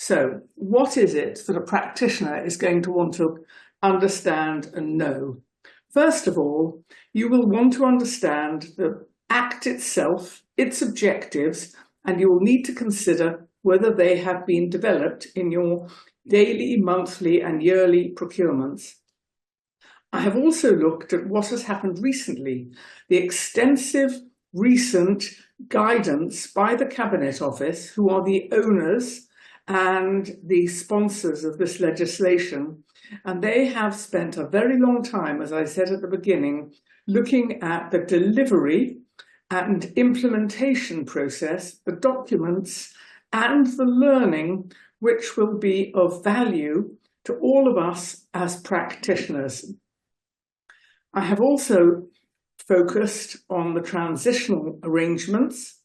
So, what is it that a practitioner is going to want to understand and know? First of all, you will want to understand the Act itself, its objectives, and you will need to consider whether they have been developed in your daily, monthly, and yearly procurements. I have also looked at what has happened recently, the extensive recent guidance by the Cabinet Office, who are the owners and the sponsors of this legislation. And they have spent a very long time, as I said at the beginning, looking at the delivery and implementation process, the documents, and the learning which will be of value to all of us as practitioners. I have also focused on the transitional arrangements.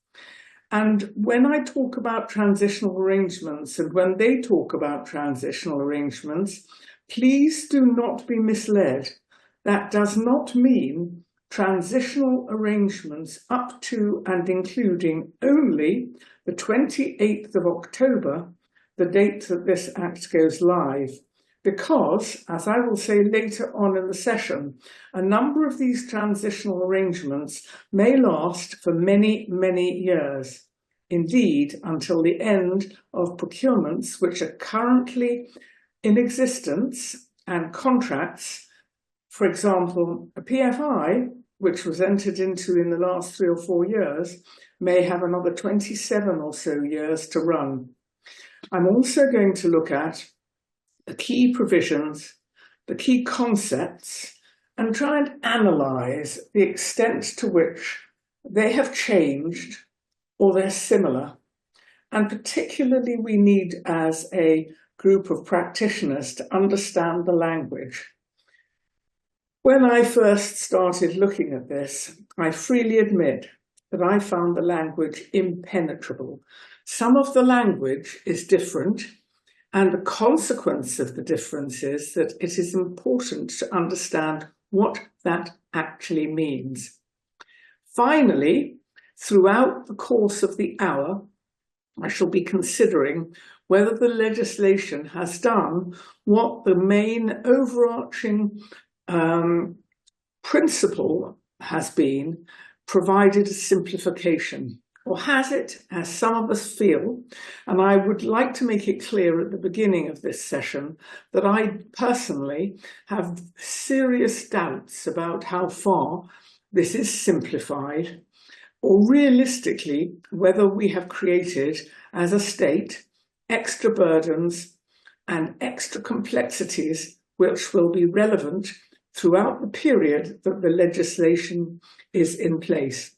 And when I talk about transitional arrangements and when they talk about transitional arrangements, please do not be misled. That does not mean transitional arrangements up to and including only the 28th of October, the date that this Act goes live. Because, as I will say later on in the session, a number of these transitional arrangements may last for many, many years. Indeed, until the end of procurements which are currently in existence and contracts. For example, a PFI, which was entered into in the last 3 or 4 years, may have another 27 or so years to run. I'm also going to look at the key provisions, the key concepts, and try and analyse the extent to which they have changed or they're similar. And particularly we need, as a group of practitioners, to understand the language. When I first started looking at this, I freely admit that I found the language impenetrable. Some of the language is different, and the consequence of the difference is that it is important to understand what that actually means. Finally, throughout the course of the hour, I shall be considering whether the legislation has done what the main overarching principle has been, provided a simplification. Or has it, as some of us feel, and I would like to make it clear at the beginning of this session that I personally have serious doubts about how far this is simplified, or realistically whether we have created, as a state, extra burdens and extra complexities which will be relevant throughout the period that the legislation is in place.